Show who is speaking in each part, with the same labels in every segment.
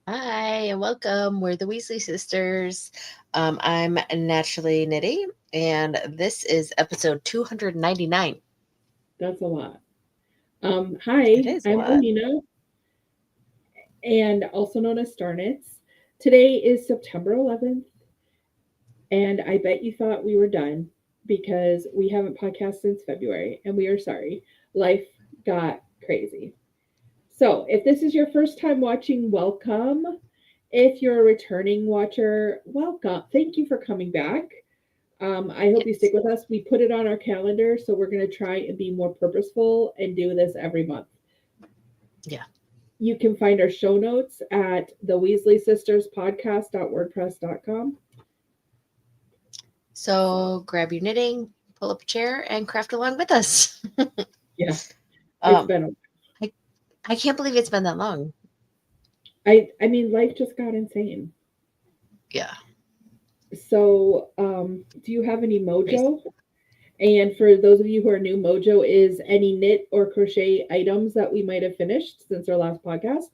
Speaker 1: Hi and welcome. We're the Weasley sisters. I'm Naturally Nitty, and this is episode 299.
Speaker 2: That's a lot.
Speaker 1: It
Speaker 2: Hi,
Speaker 1: is a
Speaker 2: I'm
Speaker 1: lot.
Speaker 2: Alena, and also known as Starnitz. Today is September 11th, and I bet you thought we were done because we haven't podcasted since February, and we are sorry. Life got crazy. So, if this is your first time watching, welcome. If you're a returning watcher, welcome. Thank you for coming back. I hope you stick
Speaker 1: Yes.
Speaker 2: with us. We put it on our calendar, so we're going to try and be more purposeful and do this every month.
Speaker 1: Yeah.
Speaker 2: You can find our show notes at the Weasley Sisters podcast.wordpress.com.
Speaker 1: So grab your knitting, pull up a chair, and craft along with us.
Speaker 2: Yeah, it's
Speaker 1: um,
Speaker 2: been.
Speaker 1: I, I can't believe it's been that long.
Speaker 2: I mean, life just got insane.
Speaker 1: Yeah.
Speaker 2: So, do you have any
Speaker 1: Crazy.
Speaker 2: mojo? And for those of you who are new, mojo is any knit or crochet items that we might have finished since our last podcast,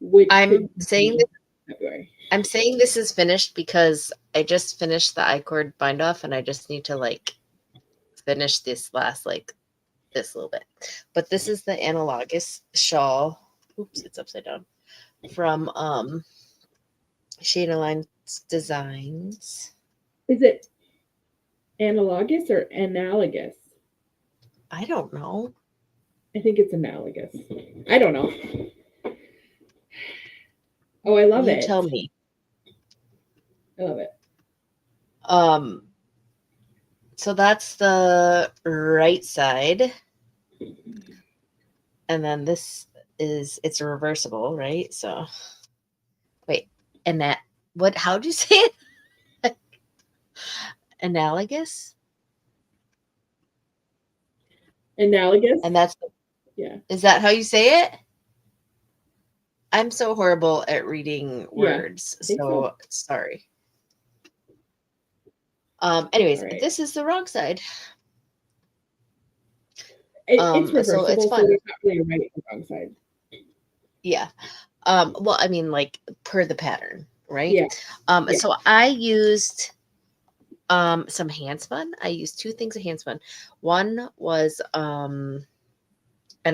Speaker 2: which could
Speaker 1: I'm saying
Speaker 2: be February.
Speaker 1: I'm saying this is finished because I just finished the I-cord bind off, and I just need to finish this last this little bit. But this is the analogous shawl. Oops, it's upside down. From Shade Alliance Designs.
Speaker 2: Is it analogous or analogous?
Speaker 1: I don't know.
Speaker 2: I think it's analogous. I don't know. Oh, I love
Speaker 1: You
Speaker 2: it.
Speaker 1: tell me.
Speaker 2: I love it.
Speaker 1: Um, so that's the right side, and then this it's a reversible, right? So wait, and that what? How'd you say it? Analogous,
Speaker 2: Analogous?
Speaker 1: and that's
Speaker 2: Yeah.
Speaker 1: is that how you say it? I'm so horrible at reading
Speaker 2: Yeah.
Speaker 1: words,
Speaker 2: I think so.
Speaker 1: so sorry.
Speaker 2: All
Speaker 1: Anyways,
Speaker 2: right.
Speaker 1: this is the wrong side.
Speaker 2: It's
Speaker 1: So it's
Speaker 2: reversible, so
Speaker 1: fun.
Speaker 2: there's not really a right or wrong side.
Speaker 1: Yeah. Well, I mean, like per the pattern, right?
Speaker 2: Yeah. Yeah.
Speaker 1: So I used some hand spun. I used two things of hand spun. One was and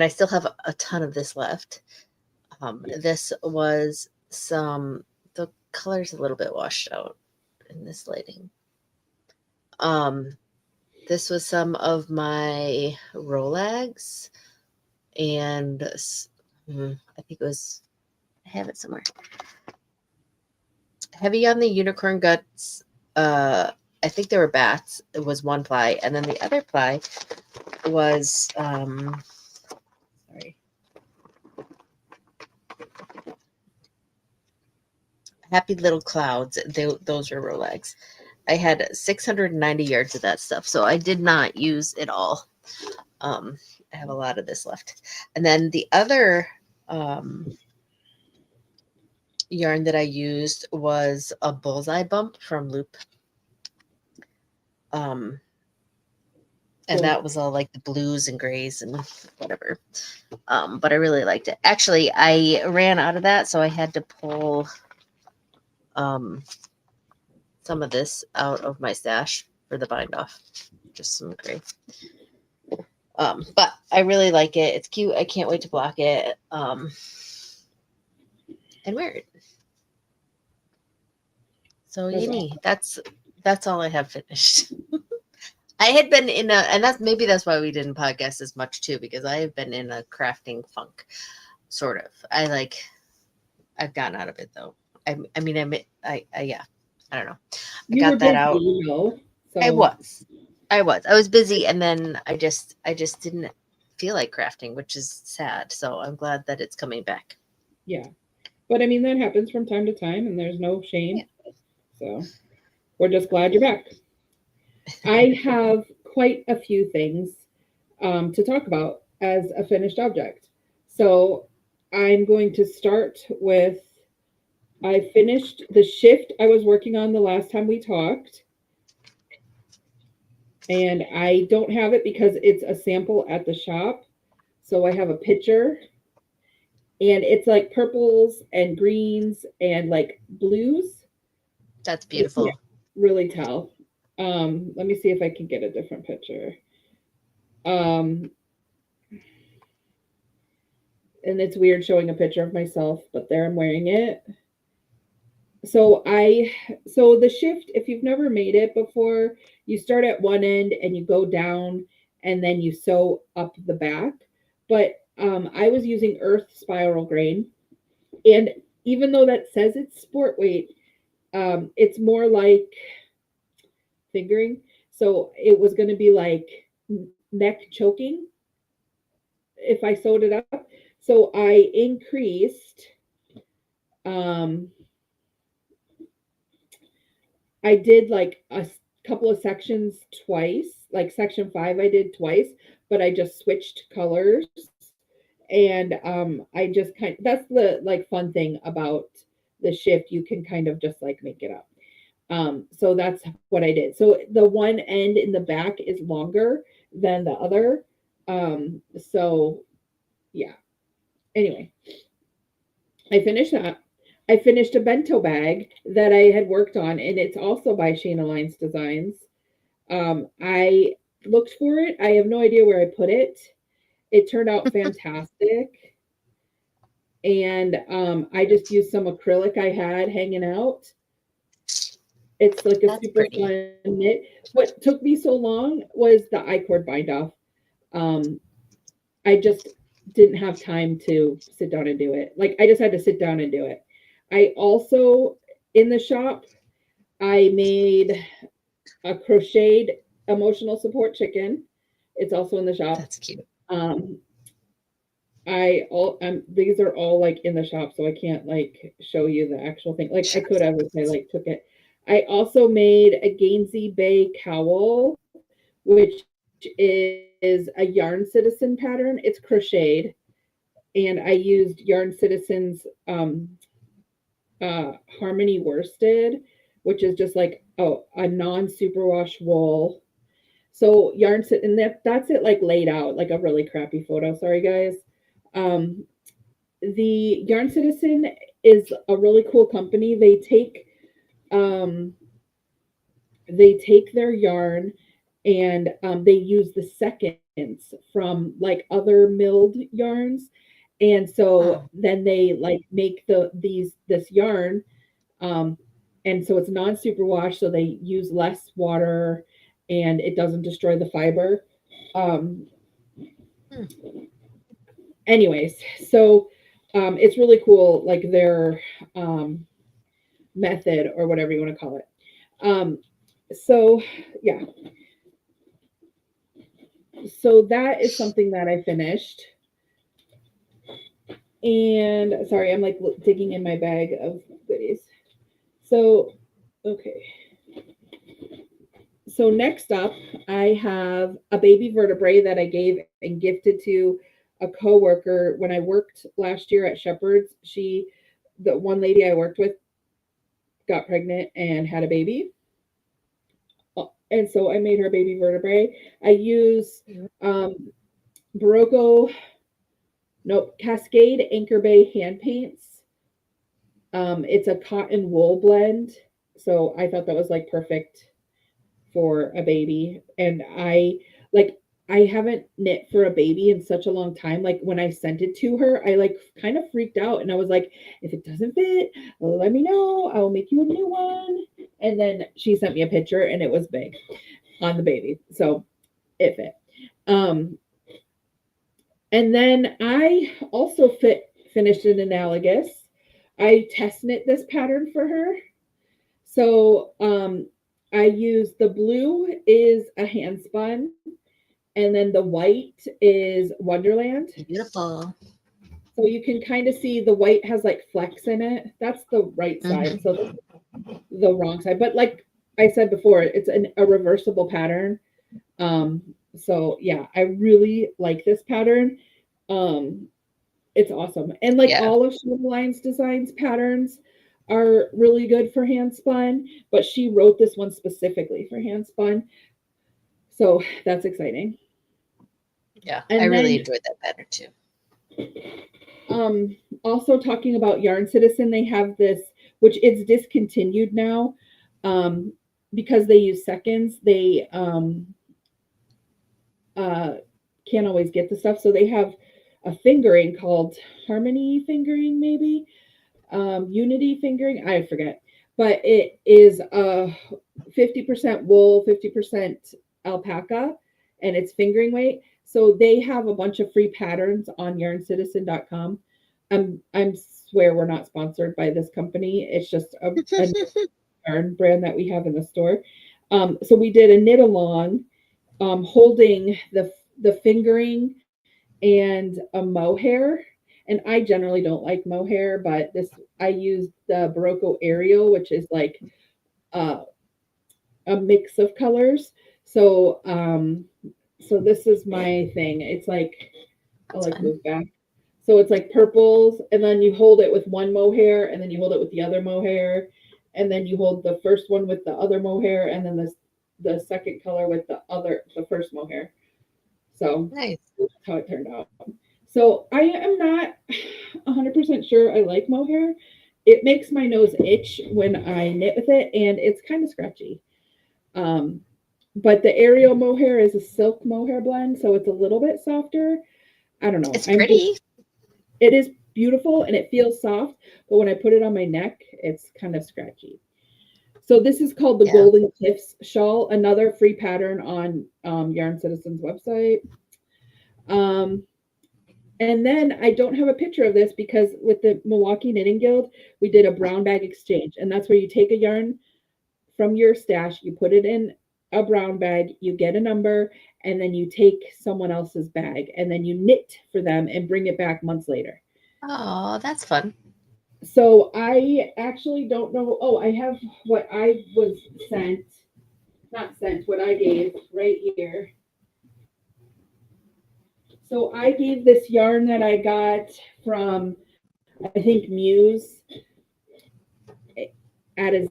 Speaker 1: I still have a ton of this left. This was some the color's a little bit washed out in this lighting. Um, this was some of my Rolex and I think it was I have it somewhere. Heavy on the unicorn guts. I think there were bats. It was one ply, and then the other ply was sorry, happy little clouds. Those are Rolex. I had 690 yards of that stuff, so I did not use it all. Um, I have a lot of this left, and then the other um, yarn that I used was a bullseye bump from Loop. Um, and
Speaker 2: Cool.
Speaker 1: that was all like the blues and grays and whatever. But I really liked it. Actually, I ran out of that, so I had to pull um, some of this out of my stash for the bind off. Just some gray. But I really like it. It's cute. I can't wait to block it and wear it. So
Speaker 2: That's
Speaker 1: Yini,
Speaker 2: awesome.
Speaker 1: that's all I have finished. I had been in a, and that's why we didn't podcast as much too, because I have been in a crafting funk, sort of. I've gotten out of it though. I mean, yeah, I don't know. I
Speaker 2: You were
Speaker 1: got that
Speaker 2: busy,
Speaker 1: out. I
Speaker 2: so
Speaker 1: was, I was busy, and then I just didn't feel like crafting, which is sad. So I'm glad that it's coming back.
Speaker 2: yeah. But I mean, that happens from time to time, and there's no shame.
Speaker 1: Yeah.
Speaker 2: So we're just glad you're back. I have quite a few things to talk about as a finished object. So I'm going to start with I finished the shift I was working on the last time we talked, and I don't have it because it's a sample at the shop. So I have a picture and it's like purples and greens and like blues.
Speaker 1: That's
Speaker 2: You can't
Speaker 1: beautiful.
Speaker 2: really tell. Let me see if I can get a different picture. Um, and it's weird showing a picture of myself, but there I'm wearing it. So so the shift, if you've never made it before, you start at one end and you go down and then you sew up the back. But I was using Earth spiral grain, and even though that says it's sport weight, it's more like fingering. So it was going to be like neck choking if I sewed it up. So I increased. Um, I did like a couple of sections twice. Like section 5, I did twice, but I just switched colors. And I just that's the like fun thing about the shift. You can kind of just like make it up. So that's what I did. So the one end in the back is longer than the other. So yeah. Anyway, I finished that. I finished a bento bag that I had worked on, and it's also by Shayna Lines Designs. I looked for it. I have no idea where I put it. It turned out fantastic. And I just used some acrylic I had hanging out. It's like a
Speaker 1: That's
Speaker 2: super
Speaker 1: pretty.
Speaker 2: fun knit. What took me so long was the I-cord bind off. Um, I just didn't have time to sit down and do it. Like I just had to sit down and do it. I also in the shop I made a crocheted emotional support chicken. It's also in the shop.
Speaker 1: That's cute.
Speaker 2: Um, I all these are all like in the shop, so I can't like show you the actual thing. Like I could have if I like took it. I also made a Gainsey Bay cowl, which is a Yarn Citizen pattern. It's crocheted, and I used Yarn Citizens Harmony worsted, which is just like a non superwash wool. So and that's it like laid out like a really crappy photo. Sorry guys. Um, the Yarn Citizen is a really cool company. Um, they take their yarn and they use the seconds from like other milled yarns, and so
Speaker 1: Oh,
Speaker 2: then they like make this yarn, um, and so it's non superwash, so they use less water and it doesn't destroy the fiber. Um,
Speaker 1: hmm,
Speaker 2: anyways, so it's really cool, like their um, method or whatever you want to call it. Um, so yeah, so that is something that I finished. And sorry, I'm like digging in my bag of goodies. So okay, so next up, I have a baby vertebrae that I gave and gifted to a coworker when I worked last year at Shepherd's. The one lady I worked with, got pregnant and had a baby, and so I made her baby vertebrae. I use
Speaker 1: cute.
Speaker 2: um, Barocco, nope, Cascade Anchor Bay hand paints. It's a cotton wool blend, so I thought that was like perfect for a baby. And like I haven't knit for a baby in such a long time. Like when I sent it to her, I like kind of freaked out and I was like, if it doesn't fit, let me know. I will make you a new one. And then she sent me a picture and it was big on the baby. So it fit. Um, and then I also finished an analogous. I test knit this pattern for her. So I use the blue is a hand spun, and then the white is Wonderland.
Speaker 1: Beautiful.
Speaker 2: So you can kind of see the white has like flecks in it. That's the right side.
Speaker 1: Hmm.
Speaker 2: So this is the wrong side. But like I said before, it's a reversible pattern. So yeah, I really like this pattern. Um, it's awesome. And like
Speaker 1: Yeah.
Speaker 2: all of Shonda Lines Designs patterns are really good for hand spun, but she wrote this one specifically for hand spun. So that's exciting.
Speaker 1: Yeah. I
Speaker 2: And
Speaker 1: really
Speaker 2: then
Speaker 1: enjoyed that pattern too.
Speaker 2: um also talking about Yarn Citizen, they have this, which it's discontinued now, because they use seconds. They uh, can't always get the stuff, so they have a fingering called Harmony fingering, maybe Unity fingering. I forget, but it is 50% wool, 50% alpaca, and it's fingering weight. So they have a bunch of free patterns on yarncitizen.com. I'm swear we're not sponsored by this company. It's just a yarn brand that we have in the store. So we did a knit along, holding the fingering and a mohair. And I generally don't like mohair, but this I used the Barocco Ariel, which is like uh, a mix of colors. So so this is my thing. It's like I'll
Speaker 1: That's
Speaker 2: like
Speaker 1: fun.
Speaker 2: move back. So it's like purples, and then you hold it with one mohair, and then you hold it with the other mohair, and then you hold the first one with the other mohair, and then the second color with the first mohair. So
Speaker 1: Nice.
Speaker 2: that's how it turned out. So I am not 100% sure I like mohair. It makes my nose itch when I knit with it, and it's kind of scratchy. Um, but the Ariel mohair is a silk mohair blend, so it's a little bit softer. I don't know.
Speaker 1: It's pretty.
Speaker 2: It is beautiful and it feels soft, but when I put it on my neck, it's kind of scratchy. So this is called the
Speaker 1: Yeah.
Speaker 2: Golden Tips shawl, another free pattern on Yarn Citizen's website. Um, and then I don't have a picture of this because with the Milwaukee Knitting Guild, we did a brown bag exchange, and that's where you take a yarn from your stash, you put it in a brown bag, you get a number, and then you take someone else's bag, and then you knit for them and bring it back months later.
Speaker 1: Oh, that's fun.
Speaker 2: So I actually don't know. Oh, I have what I was sent, not sent, what I gave right here. So I gave this yarn that I got from, I think, Muse at a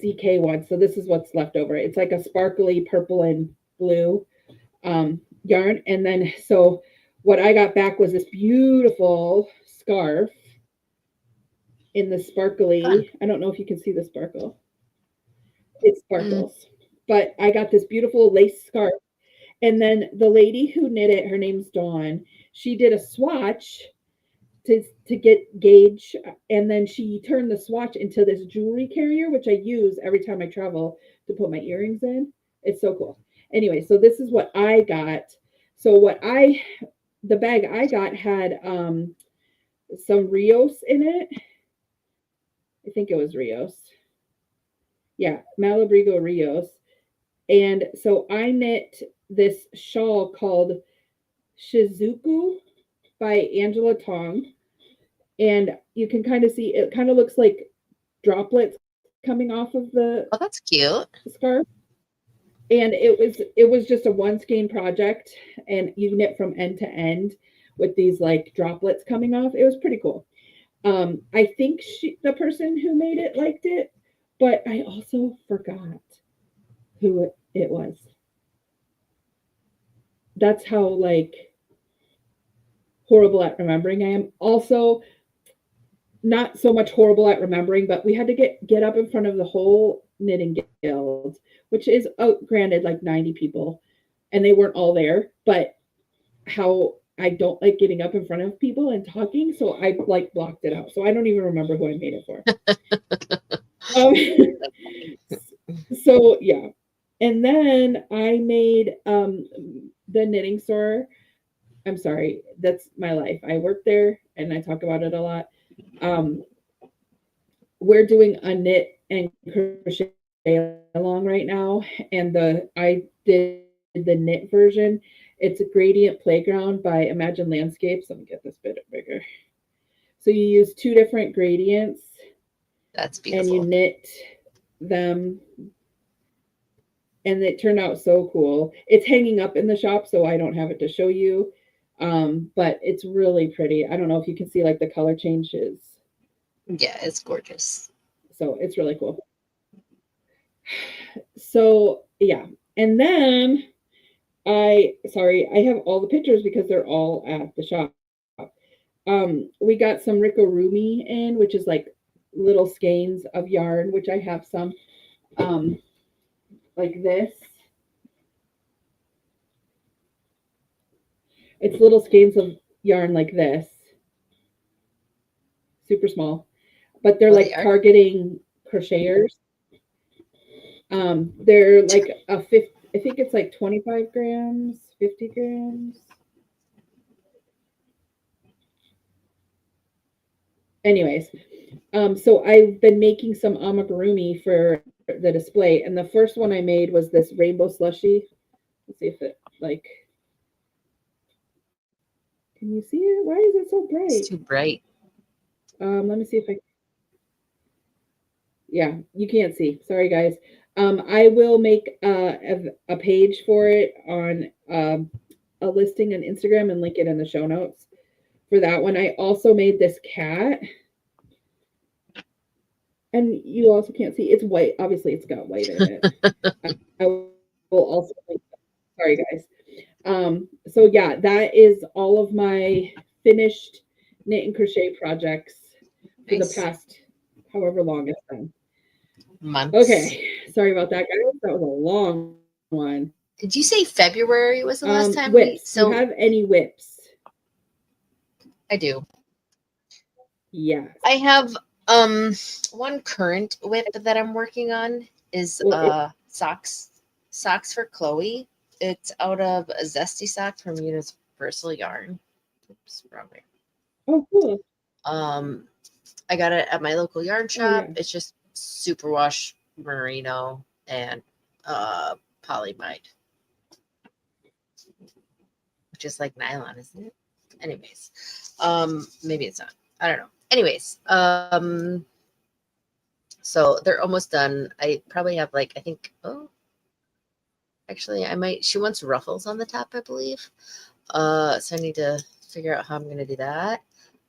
Speaker 2: ZK one. So this is what's left over. It's like a sparkly purple and blue yarn. And then, so what I got back was this beautiful scarf in the
Speaker 1: Fun.
Speaker 2: sparkly. I don't know if you can see the sparkle. It
Speaker 1: Mm.
Speaker 2: sparkles. But I got this beautiful lace scarf. And then the lady who knit it, her name's Dawn, she did a swatch to get gauge, and then she turned the swatch into this jewelry carrier, which I use every time I travel to put my earrings in. It's so cool. Anyway, so this is what I got. So the bag I got had some Rios in it. I think it was Rios. Yeah, Malabrigo Rios. And so I knit this shawl called Shizuku by Angela Tong. And you can kind of see it kind of looks like droplets coming off of the
Speaker 1: Oh, that's cute.
Speaker 2: scarf. And it was just a one skein project, and you knit from end to end with these like droplets coming off. It was pretty cool. I think the person who made it liked it, but I also forgot who it was. That's how like horrible at remembering I am. Also, not so much horrible at remembering, but we had to get up in front of the whole knitting guild, which is granted like 90 people, and they weren't all there. But how I don't like getting up in front of people and talking, so I like blocked it out. So I don't even remember who I made it for. Um, so yeah, and then I made the knitting store. I'm sorry, that's my life. I work there and I talk about it a lot. Um, we're doing a knit and crochet along right now, and I did the knit version. It's a gradient playground by Imagine Landscapes. Let me get this bit bigger. So you use two different gradients
Speaker 1: That's
Speaker 2: and you
Speaker 1: beautiful.
Speaker 2: knit them, and it turned out so cool. It's hanging up in the shop, so I don't have it to show you. But it's really pretty. I don't know if you can see like the color changes.
Speaker 1: Yeah, it's gorgeous.
Speaker 2: So it's really cool. So yeah. And then I have all the pictures because they're all at the shop. We got some rickarumi in, which is like little skeins of yarn, which I have some like this. It's little skeins of yarn like this, super small, but they're
Speaker 1: Oh, they
Speaker 2: like
Speaker 1: are.
Speaker 2: targeting crocheters. They're like a 50, I think it's like 25 grams, 50 grams. Anyways, so I've been making some amigurumi for the display, and the first one I made was this rainbow slushy. Let's see if it like. Can you see it? Why is it so
Speaker 1: It's
Speaker 2: bright?
Speaker 1: too bright.
Speaker 2: Let me see if I. Yeah, you can't see. Sorry, guys. I will make a page for it on a listing on Instagram and link it in the show notes for that one. I also made this cat, and you also can't see. It's white. Obviously, it's got white in it. I will also link. Sorry, guys. So yeah, that is all of my finished knit and crochet projects for the
Speaker 1: Nice.
Speaker 2: past however long it's been.
Speaker 1: Months.
Speaker 2: Okay, sorry about that, guys. That was a long one.
Speaker 1: Did you say February was the last time
Speaker 2: Whips. Do you have any whips?
Speaker 1: I do.
Speaker 2: Yeah.
Speaker 1: I have one current whip that I'm working on is
Speaker 2: Well,
Speaker 1: socks for Chloe. It's out of a Zesty sock from Universal Yarn. Oops, wrong way.
Speaker 2: oh, cool.
Speaker 1: I got it at my local yarn shop.
Speaker 2: yeah.
Speaker 1: It's just superwash merino and polyamide, which is like nylon, isn't it? Anyways, maybe it's not. I don't know. Anyways, so they're almost done. I probably have like, I think, oh, actually I might, she wants ruffles on the top, I believe. So I need to figure out how I'm gonna do that.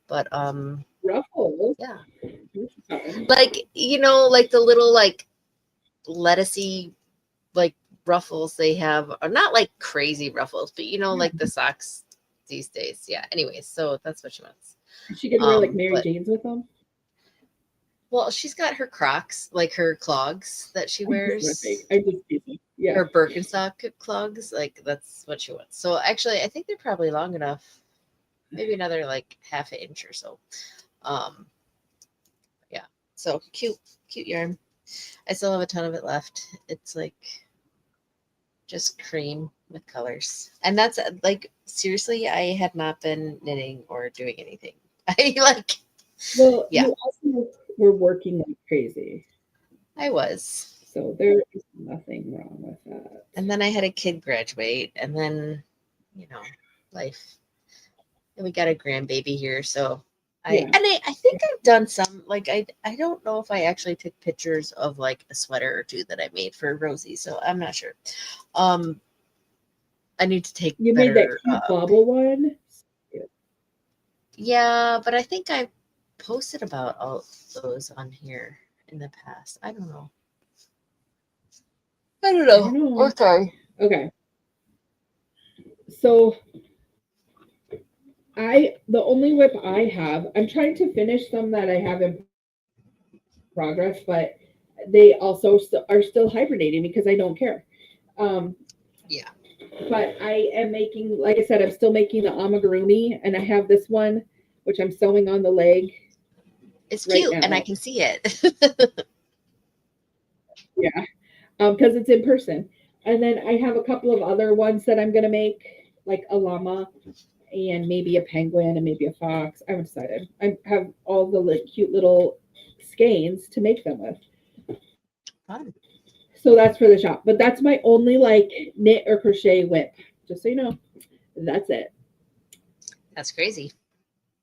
Speaker 1: But
Speaker 2: Ruffles.
Speaker 1: yeah.
Speaker 2: Okay.
Speaker 1: Like, like the little like lettucey like ruffles they have are not like crazy ruffles, but like the socks these days. Yeah. Anyways, so that's what she wants.
Speaker 2: Is she gonna wear like Mary
Speaker 1: But
Speaker 2: Jane's with them?
Speaker 1: well, she's got her Crocs, like her clogs that she wears.
Speaker 2: I'm just teasing. Yeah.
Speaker 1: Her Birkenstock clogs, like that's what she wants. So actually, I think they're probably long enough. Maybe another like half an inch or so. Yeah. So cute yarn. I still have a ton of it left. It's like just cream with colors. And that's like, seriously, I had not been knitting or doing anything. I like,
Speaker 2: Well,
Speaker 1: yeah,
Speaker 2: you also were working like crazy.
Speaker 1: I was.
Speaker 2: So there is nothing wrong with that.
Speaker 1: And then I had a kid graduate, and then, life. And we got a grandbaby here. So I think I've done some, like, I don't know if I actually took pictures of like a sweater or two that I made for Rosie. So I'm not sure. I need to take
Speaker 2: You
Speaker 1: better,
Speaker 2: made that cute bobble one.
Speaker 1: Yeah, but I think I posted about all those on here in the past. I don't know. Okay.
Speaker 2: Okay. So the only whip I have, I'm trying to finish some that I have in progress, but they also are still hibernating because I don't care.
Speaker 1: Yeah.
Speaker 2: But I am making, like I said, I'm still making the amigurumi, and I have this one which I'm sewing on the leg.
Speaker 1: It's cute, and I can see it.
Speaker 2: Yeah, because it's in person. And then I have a couple of other ones that I'm gonna make, like a llama and maybe a penguin and maybe a fox. I haven't decided. I have all the cute little skeins to make them with.
Speaker 1: Fun.
Speaker 2: So that's for the shop. But that's my only like knit or crochet whip. Just so you know, that's it.
Speaker 1: That's crazy.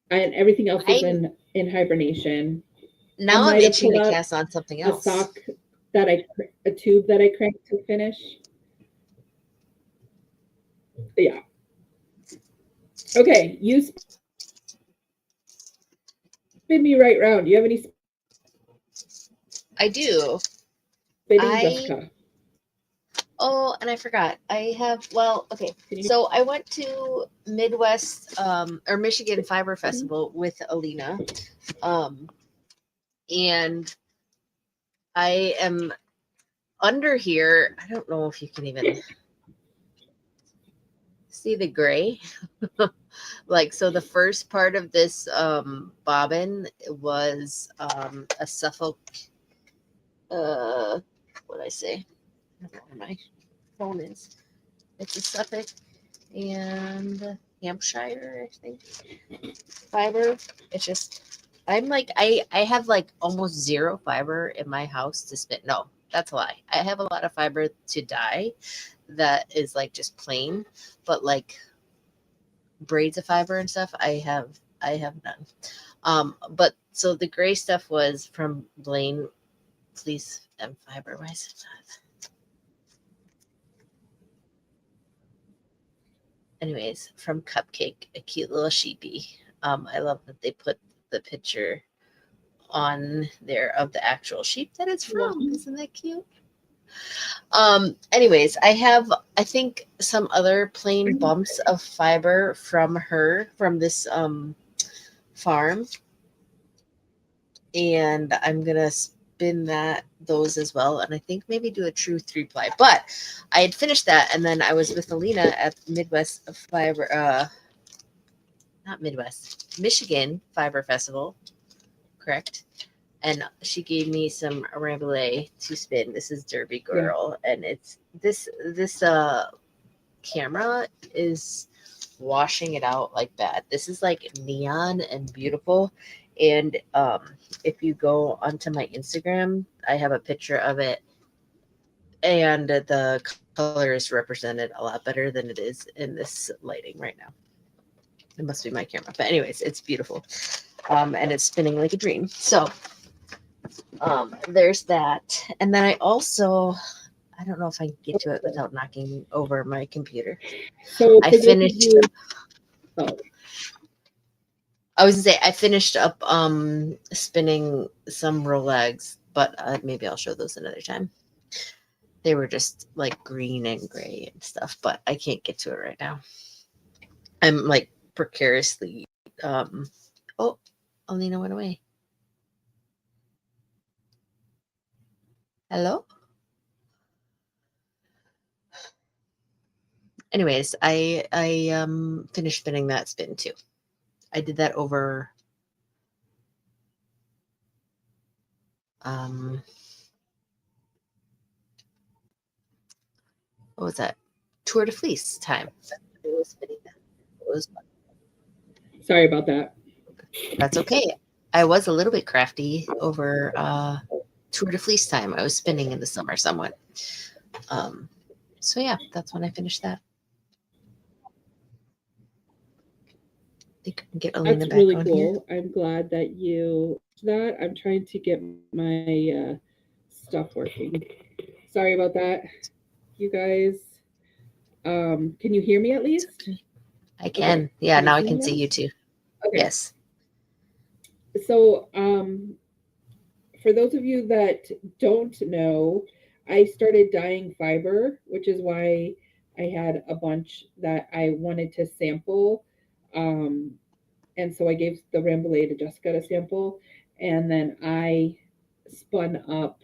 Speaker 2: And everything else is in hibernation.
Speaker 1: Now I'm itching to cast on something else.
Speaker 2: A sock a tube that I cranked to finish. Yeah. Okay, you spin me right round. Do you have any?
Speaker 1: I do.
Speaker 2: Spinning, Jessica.
Speaker 1: Oh, and I forgot. I have, well, okay.
Speaker 2: Can you?
Speaker 1: So I went to Midwest or Michigan Fiber Festival with Allena. And I am under here. I don't know if you can even see the gray. Like, so the first part of this bobbin was a Suffolk, what did I say? I don't know where my phone is. It's a Suffolk and Hampshire, I think, fiber. It's just, I'm like, I have like almost zero fiber in my house to spin. No, that's a lie. I have a lot of fiber to dye that is like just plain, but like braids of fiber and stuff, I have none. But so the gray stuff was from Blaine Fleece and Fiber. Why is it not? Anyways, from Cupcake, a cute little sheepy. I love that they put the picture on there of the actual sheep that it's from.
Speaker 2: Yeah.
Speaker 1: Isn't that cute? Anyways, I think some other plain bumps of fiber from this farm, and I'm gonna spin those as well, and I think maybe do a true 3-ply. But I had finished that, and then I was with Allena at Midwest Fiber, not Midwest, Michigan Fiber Festival, correct? And she gave me some Rambouillet to spin. This is Derby Girl, and it's this camera is washing it out like bad. This is like neon and beautiful. And if you go onto my Instagram, I have a picture of it, and the color is represented a lot better than it is in this lighting right now. It must be my camera, but anyways, it's beautiful, and it's spinning like a dream. So there's that. And then I also, I don't know if I can get to it without knocking over my computer.
Speaker 2: So
Speaker 1: I finished.
Speaker 2: Oh.
Speaker 1: I was gonna say I finished up spinning some Rolex, but maybe I'll show those another time. They were just like green and gray and stuff, but I can't get to it right now. I'm like precariously. Oh, Alina went away. Hello. Anyways, I finished spinning that spin too. I did that over what was that? Tour de Fleece time. It was spinning that. It was fun.
Speaker 2: Sorry about that.
Speaker 1: That's okay. I was a little bit crafty over Tour de Fleece time. I was spinning in the summer somewhat. So yeah, that's when I finished that. I think I can get Alina
Speaker 2: That's
Speaker 1: back
Speaker 2: really
Speaker 1: on
Speaker 2: cool.
Speaker 1: here.
Speaker 2: I'm glad that you that. I'm trying to get my stuff working. Sorry about that, you guys. Can you hear me at least?
Speaker 1: I can.
Speaker 2: Okay.
Speaker 1: Yeah,
Speaker 2: Can you
Speaker 1: now I
Speaker 2: see
Speaker 1: can
Speaker 2: me
Speaker 1: see
Speaker 2: now?
Speaker 1: you too.
Speaker 2: Okay.
Speaker 1: Yes.
Speaker 2: So, for those of you that don't know, I started dyeing fiber, which is why I had a bunch that I wanted to sample. Um, and so I gave the Rambouillet to Jessica to sample, and then I spun up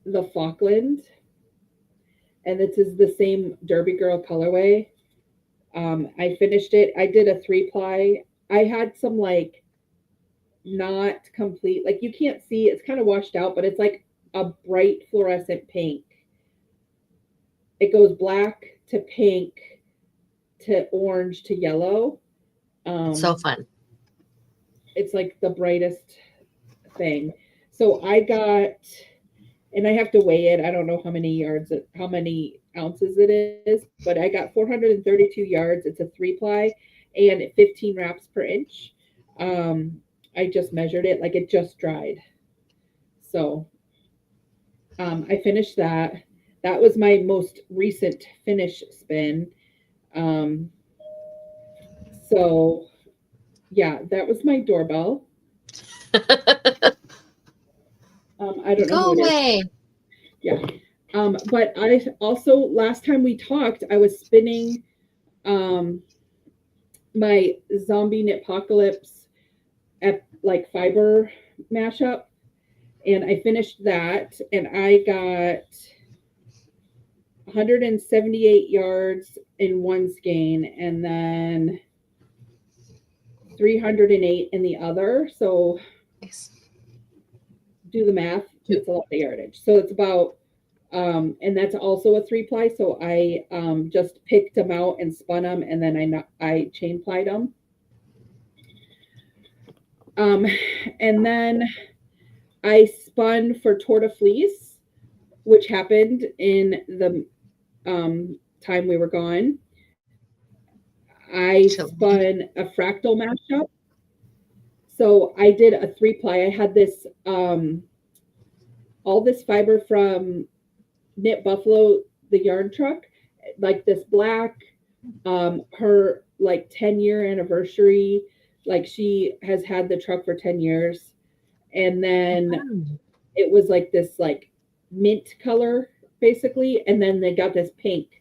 Speaker 2: the Falkland, and this is the same Derby Girl colorway. I finished it. I did a 3-ply. I had some like not complete, like you can't see, it's kind of washed out, but it's like a bright fluorescent pink. It goes black to pink to orange to yellow.
Speaker 1: So fun.
Speaker 2: It's like the brightest thing. So I got, and I have to weigh it. I don't know how many ounces it is, but I got 432 yards. It's a 3-ply and 15 wraps per inch. I just measured it, like it just dried. So I finished that. That was my most recent finish spin. Um, so yeah, that was my doorbell. I don't know
Speaker 1: Go
Speaker 2: who it is.
Speaker 1: away.
Speaker 2: Yeah. But I also, last time we talked, I was spinning um, my zombie knitpocalypse like fiber mashup, and I finished that, and I got 178 yards in one skein, and then 308 in the other. So
Speaker 1: Nice.
Speaker 2: do the math.
Speaker 1: Two.
Speaker 2: It's a lot of yardage. So it's about and that's also a 3-ply. So I just picked them out and spun them, and then I chain plied them. Um, and then I spun for Tour de Fleece, which happened in the time we were gone. I spun a fractal mashup. So I did a 3-ply. I had this all this fiber from Knit Buffalo, the yarn truck, like this black, her like 10-year anniversary. Like she has had the truck for 10 years. And then it was like this like mint color basically. And then they got this pink.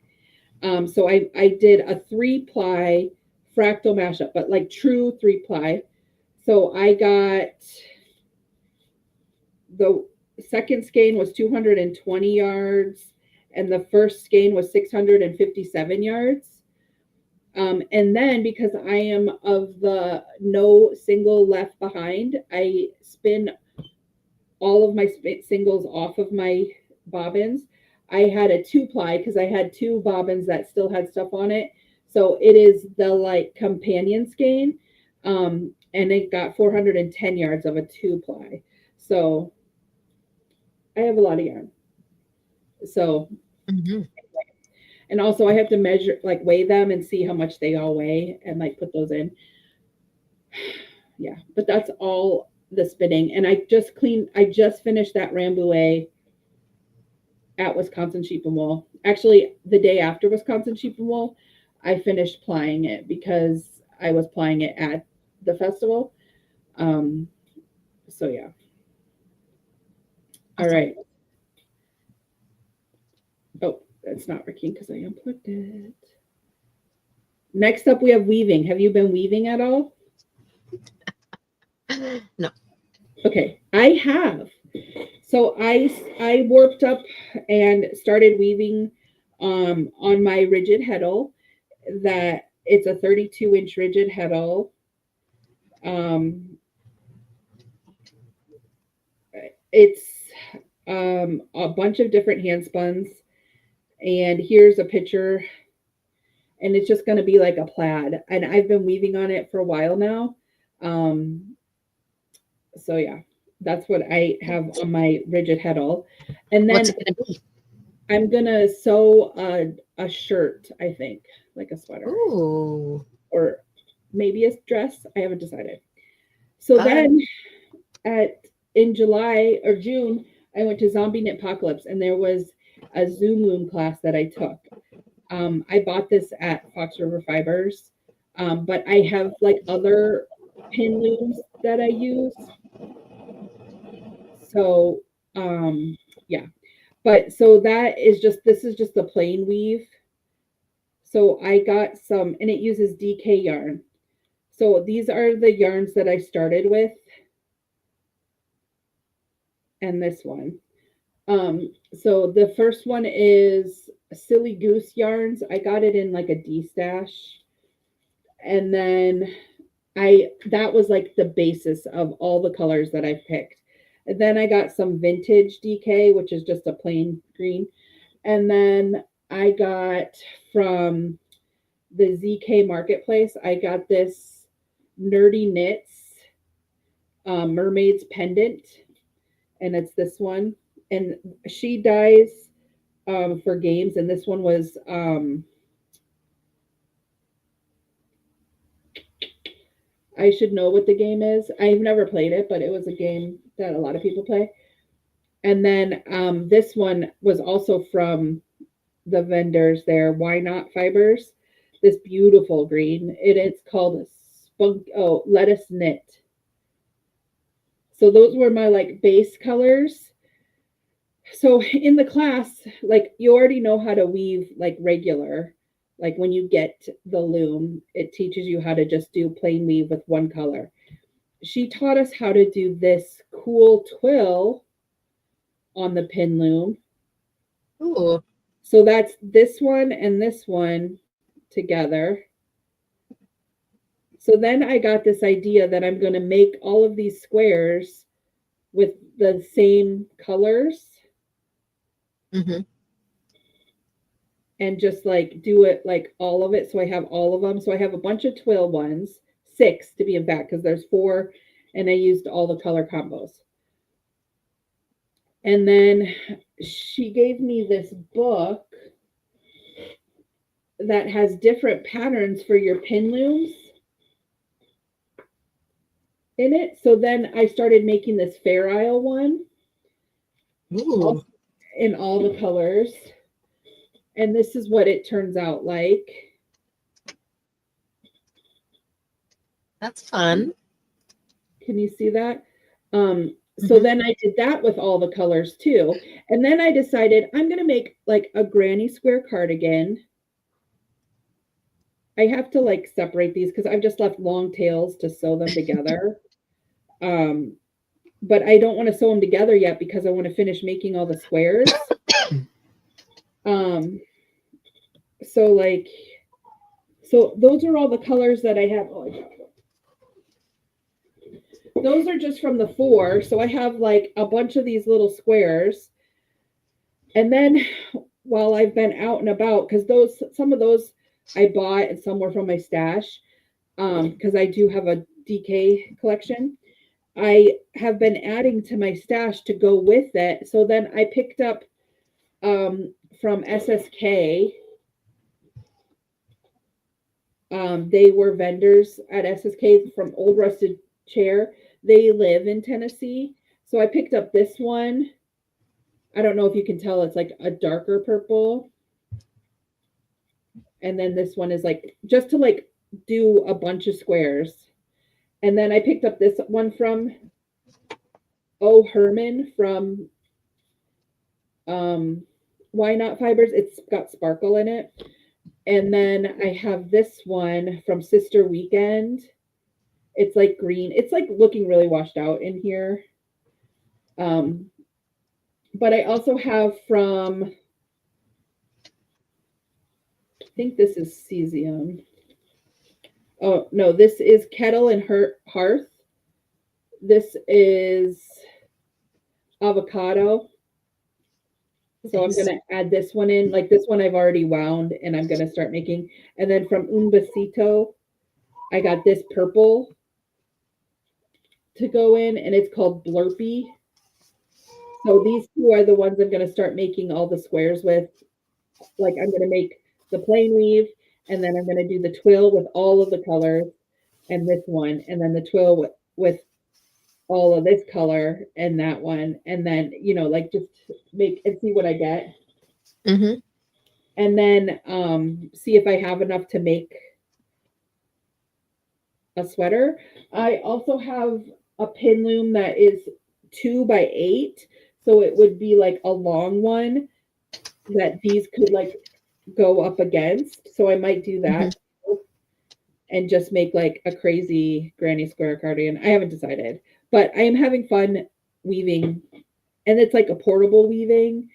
Speaker 2: So I did a 3-ply fractal mashup, but like true 3-ply. So I got the second skein was 220 yards, and the first skein was 657 yards. And then because I am of the no single left behind, I spin all of my singles off of my bobbins. I had a 2-ply because I had 2 bobbins that still had stuff on it. So it is the like companion skein. And it got 410 yards of a 2-ply. So I have a lot of yarn. So, and also I have to measure, like weigh them and see how much they all weigh and like put those in. Yeah, but that's all the spinning. And I just finished that Rambouillet at Wisconsin Sheep and Wool. Actually, the day after Wisconsin Sheep and Wool, I finished plying it because I was plying it at the festival. So yeah. All right. Oh, that's not working because I unplugged it. Next up, we have weaving. Have you been weaving at all?
Speaker 1: No.
Speaker 2: Okay, I have. So I warped up and started weaving on my rigid heddle. That it's a 32-inch rigid heddle. It's a bunch of different hand spuns, and here's a picture. And it's just going to be like a plaid, and I've been weaving on it for a while now. So yeah, that's what I have on my rigid heddle. And then
Speaker 1: what's it going to be?
Speaker 2: I'm gonna sew a shirt, I think, like a sweater.
Speaker 1: Ooh.
Speaker 2: Or maybe a dress. I haven't decided. So then in July or June, I went to Zombie Knitpocalypse, and there was a Zoom loom class that I took. I bought this at Fox River Fibers, but I have like other pin looms that I use. So yeah, but so this is just the plain weave. So I got some, and it uses DK yarn. So these are the yarns that I started with, and this one. So the first one is Silly Goose yarns. I got it in like a D stash, and then that was like the basis of all the colors that I've picked. And then I got some vintage DK, which is just a plain green, and then I got from the ZK Marketplace, I got this Nerdy Knits mermaid's pendant, and it's this one. And she dyes for games, and this one was I should know what the game is. I've never played it, but it was a game that a lot of people play. And then this one was also from the vendors there, Why Not Fibers. This beautiful green. It's called Lettuce Knit. So those were my like base colors. So in the class, like you already know how to weave like regular. Like when you get the loom, it teaches you how to just do plain weave with one color. She taught us how to do this cool twill on the pin loom.
Speaker 1: Ooh.
Speaker 2: So that's this one and this one together. So then I got this idea that I'm going to make all of these squares with the same colors
Speaker 1: Mm-hmm.
Speaker 2: and just like do it like all of it. So I have all of them. So I have a bunch of twill ones, 6 to be exact, because there's 4, and I used all the color combos. And then she gave me this book that has different patterns for your pin looms in it. So then I started making this Fair Isle one.
Speaker 1: Ooh.
Speaker 2: In all the colors. And this is what it turns out like.
Speaker 1: That's fun.
Speaker 2: Can you see that? So then I did that with all the colors too. And then I decided I'm going to make like a granny square cardigan. I have to like separate these because I've just left long tails to sew them together. But I don't want to sew them together yet because I want to finish making all the squares. So like, so those are all the colors that I have. Oh, those are just from the 4. So I have like a bunch of these little squares. And then while I've been out and about, because some of those I bought and some were from my stash, because I do have a DK collection. I have been adding to my stash to go with it. So then I picked up from SSK. They were vendors at SSK from Old Rusted Chair. They live in Tennessee. So I picked up this one. I don't know if you can tell, it's like a darker purple. And then this one is like just to like do a bunch of squares. And then I picked up this one from O. Herman from Why Not Fibers. It's got sparkle in it. And then I have this one from Sister Weekend. It's like green. It's like looking really washed out in here. But I also have from, I think this is cesium. Oh, no, this is Kettle and Hearth. This is avocado. So I'm going to add this one in. Like this one I've already wound and I'm going to start making. And then from Un Besito, I got this purple to go in and it's called Blurpy. So these 2 are the ones I'm going to start making all the squares with. Like I'm going to make the plain weave and then I'm going to do the twill with all of the colors and this one, and then the twill with all of this color and that one, and then like just make and see what I get.
Speaker 1: Mm-hmm.
Speaker 2: And then see if I have enough to make a sweater. I also have a pin loom that is 2x8, so it would be like a long one that these could like go up against. So I might do that and just make like a crazy granny square cardigan. I haven't decided, but I am having fun weaving, and it's like a portable weaving,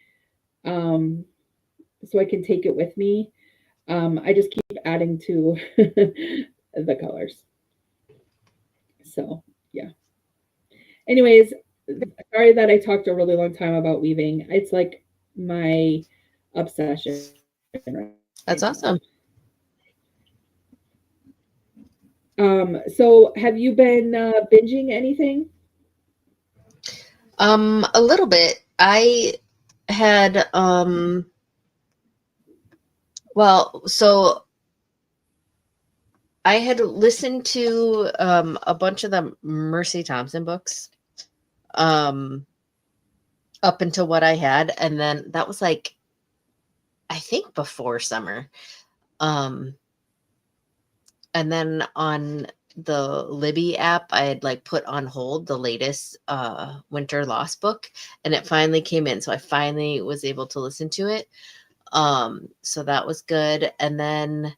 Speaker 2: so I can take it with me. I just keep adding to the colors. So yeah. Anyways, sorry that I talked a really long time about weaving. It's like my obsession right
Speaker 1: That's
Speaker 2: now.
Speaker 1: awesome.
Speaker 2: So have you been binging anything?
Speaker 1: A little bit. I had well, so I had listened to a bunch of the Mercy Thompson books up until what I had, and then that was like I think before summer. And then on the Libby app, I had like put on hold the latest Winter Lost book, and it finally came in. So I finally was able to listen to it. So that was good. And then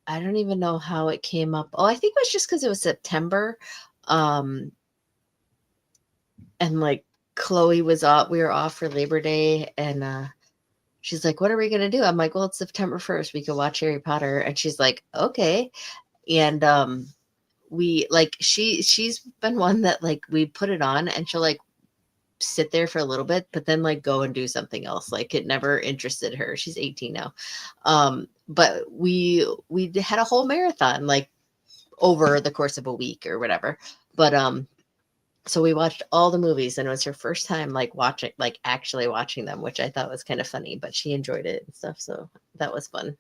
Speaker 1: I don't even know how it came up. Oh, I think it was just because it was September. Um, and like Chloe was off, we were off for Labor Day, and she's like, "What are we gonna do?" I'm like, "Well, it's September 1st. We could watch Harry Potter." And she's like, "Okay." And we like she's been one that like we put it on and she'll like sit there for a little bit, but then like go and do something else. Like it never interested her. She's 18 now. But we had a whole marathon like over the course of a week or whatever. But so we watched all the movies, and it was her first time like watching, like actually watching them, which I thought was kind of funny, but she enjoyed it and stuff. So that was fun,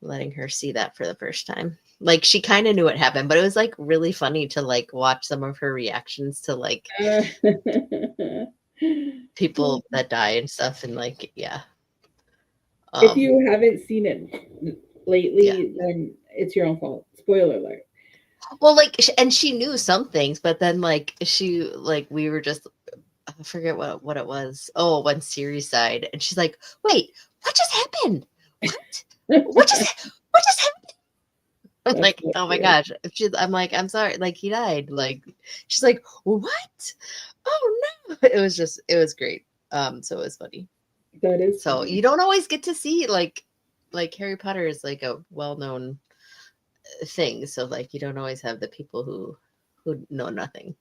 Speaker 1: letting her see that for the first time. Like she kind of knew what happened, but it was like really funny to like watch some of her reactions to like people that die and stuff. And like, yeah.
Speaker 2: If
Speaker 1: Um,
Speaker 2: you haven't seen it
Speaker 1: yeah.
Speaker 2: lately, then it's your own fault. Spoiler alert.
Speaker 1: Well, like, and she knew some things, but then like like we were just, I forget what it was. Oh, when Siri died, and she's like, "Wait, what just happened? What? What just happened?" I'm
Speaker 2: That's
Speaker 1: like, "Oh my
Speaker 2: hilarious.
Speaker 1: gosh!" I'm like, "I'm sorry." Like he died. Like she's like, "What? Oh no!" It was great. So it was funny.
Speaker 2: That is
Speaker 1: So
Speaker 2: funny.
Speaker 1: you don't always get to see like Harry Potter is like a well known thing. So like you don't always have the people who know nothing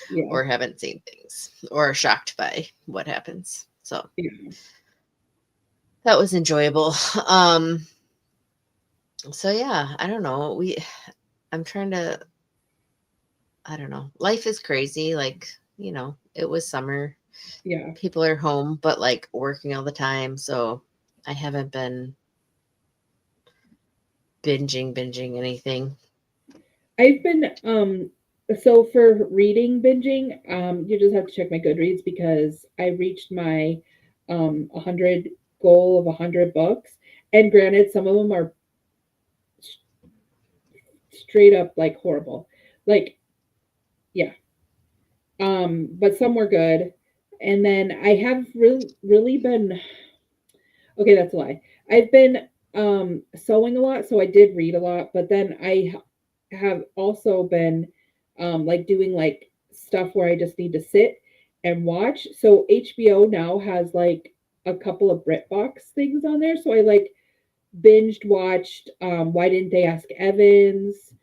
Speaker 2: Yeah.
Speaker 1: or haven't seen things or are shocked by what happens. So
Speaker 2: Yeah.
Speaker 1: that was enjoyable. Um, so yeah, I don't know. I'm trying to, I don't know. Life is crazy. Like, it was summer.
Speaker 2: Yeah.
Speaker 1: People are home, but like working all the time. So I haven't been binging anything.
Speaker 2: I've been so for reading binging, you just have to check my Goodreads because I reached my 100 goal of 100 books. And granted, some of them are straight up like horrible. Like, yeah. But some were good. And then I have really been okay, that's a lie. I've been sewing a lot, so I did read a lot, but then have also been like doing like stuff where I just need to sit and watch. So HBO now has like a couple of BritBox things on there. So I like binged watched Why Didn't They Ask Evans,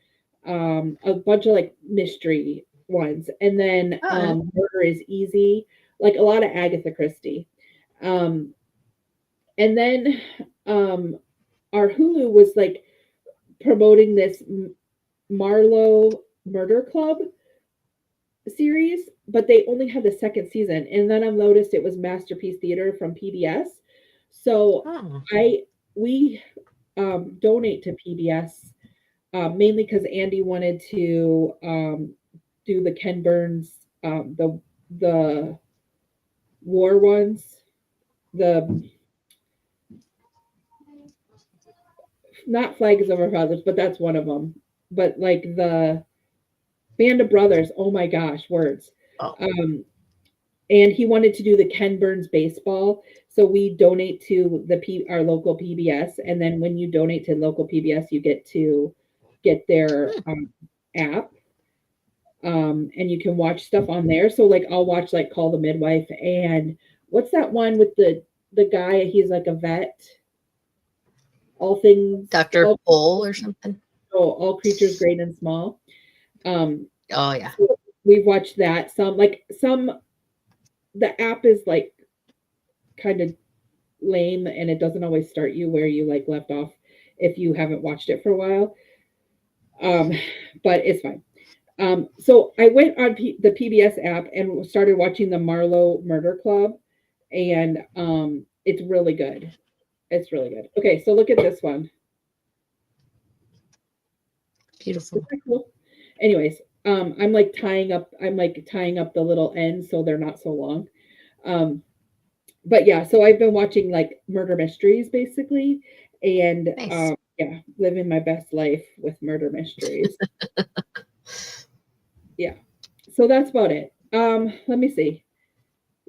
Speaker 2: a bunch of like mystery ones, and then
Speaker 1: Oh,
Speaker 2: Murder is Easy, like a lot of Agatha Christie. Um, and then um, our Hulu was like promoting this Marlowe Murder Club series, but they only had the second season. And then I noticed it was Masterpiece Theater from PBS. So
Speaker 1: oh,
Speaker 2: I we donate to PBS mainly because Andy wanted to do the Ken Burns the war ones, the not Flag is Over Fathers, but that's one of them. But like the Band of Brothers, oh my gosh, words.
Speaker 1: oh,
Speaker 2: Um, and he wanted to do the Ken Burns baseball. So we donate to our local PBS, and then when you donate to local PBS, you get to get their
Speaker 1: hmm.
Speaker 2: app, and you can watch stuff on there. So like I'll watch like Call the Midwife and what's that one with the guy? He's like a vet. All things,
Speaker 1: Dr. Pole or something.
Speaker 2: all creatures great and small. Um,
Speaker 1: Oh yeah.
Speaker 2: so we've watched that. Some the app is like kind of lame and it doesn't always start you where you like left off if you haven't watched it for a while. Um, but it's fine. So I went on the PBS app and started watching the Marlowe Murder Club, and it's really good. It's really good. Okay, so look at this one. Isn't
Speaker 1: Beautiful.
Speaker 2: that cool? Anyways, I'm like tying up the little ends so they're not so long. Um, but yeah, so I've been watching like murder mysteries basically, and
Speaker 1: Nice.
Speaker 2: Yeah, living my best life with murder mysteries. Yeah. So that's about it. Let me see.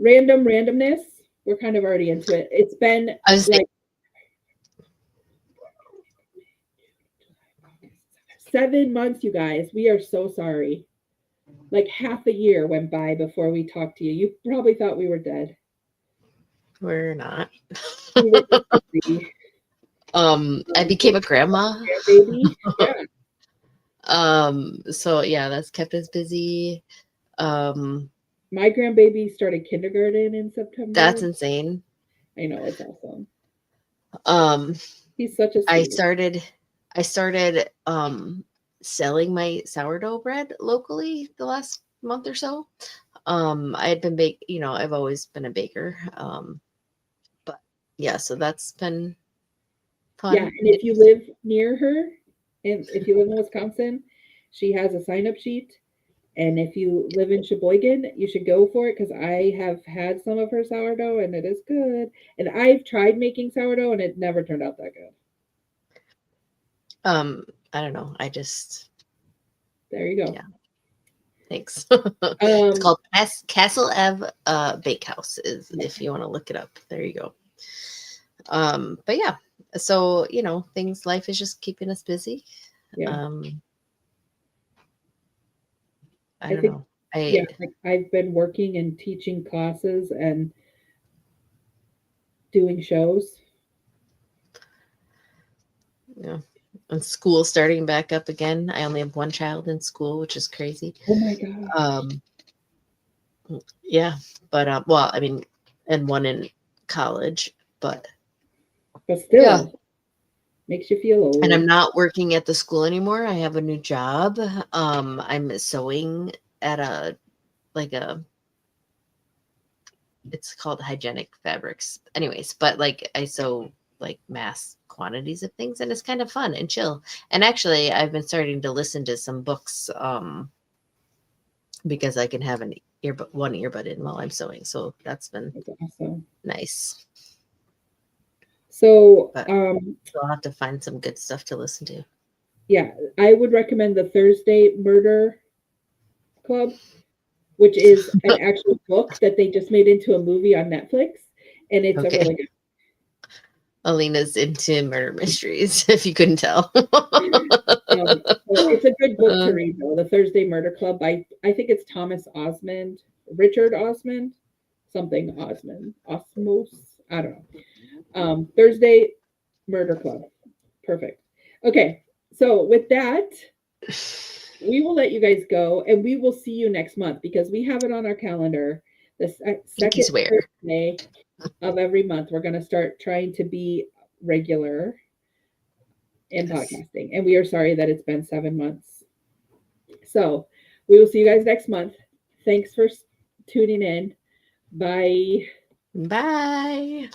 Speaker 2: Randomness. We're kind of already into it. It's been
Speaker 1: I was
Speaker 2: like 7 months, you guys. We are so sorry. Like half a year went by before we talked to you. You probably thought we were dead.
Speaker 1: we're not.
Speaker 2: We were just busy.
Speaker 1: I became a grandma.
Speaker 2: Baby. Yeah.
Speaker 1: So yeah, that's kept us busy. Um,
Speaker 2: My grandbaby started kindergarten in September.
Speaker 1: that's insane.
Speaker 2: I know, it's awesome.
Speaker 1: Um,
Speaker 2: He's such a
Speaker 1: I
Speaker 2: sweetie.
Speaker 1: started selling my sourdough bread locally the last month or so. I had been I've always been a baker. But yeah, so that's been
Speaker 2: Yeah,
Speaker 1: fun.
Speaker 2: and if you live near her, and if you live in Wisconsin, she has a sign up sheet. And if you live in Sheboygan, you should go for it because I have had some of her sourdough and it is good. And I've tried making sourdough and it never turned out that good.
Speaker 1: I don't know. I just
Speaker 2: There you go.
Speaker 1: Yeah. Thanks. It's
Speaker 2: Um,
Speaker 1: called Castle Eve Bakehouse, is if you want to look it up. There you go. But yeah, so life is just keeping us busy.
Speaker 2: yeah,
Speaker 1: I
Speaker 2: I
Speaker 1: don't
Speaker 2: think
Speaker 1: know.
Speaker 2: yeah, like I've been working and teaching classes and doing shows.
Speaker 1: Yeah. And school starting back up again. I only have one child in school, which is crazy.
Speaker 2: Oh my god.
Speaker 1: Um, yeah, but well, I mean, and one in college, but
Speaker 2: But
Speaker 1: yeah.
Speaker 2: still makes you feel
Speaker 1: And I'm
Speaker 2: old.
Speaker 1: not working at the school anymore. I have a new job. I'm sewing at it's called hygienic fabrics. Anyways, but like I sew like mass quantities of things and it's kind of fun and chill. And actually I've been starting to listen to some books because I can have one earbud in while I'm sewing. So that's been
Speaker 2: That's awesome.
Speaker 1: nice.
Speaker 2: So
Speaker 1: But I'll have to find some good stuff to listen to.
Speaker 2: yeah, I would recommend the Thursday Murder Club, which is an actual book that they just made into a movie on Netflix, and it's a
Speaker 1: Okay.
Speaker 2: really good.
Speaker 1: Alina's into murder mysteries, if you couldn't tell.
Speaker 2: So it's a good book to read, though. The Thursday Murder Club by I think it's Thomas Osmond, Richard Osmond, something Osmond, Osmos. I don't know. Thursday Murder Club. Perfect. Okay, so with that, we will let you guys go and we will see you next month because we have it on our calendar. The
Speaker 1: Pinky
Speaker 2: second
Speaker 1: swear.
Speaker 2: Thursday of every month, we're going to start trying to be regular in podcasting. And we are sorry that it's been 7 months. So we will see you guys next month. Thanks for tuning in. Bye.
Speaker 1: Bye.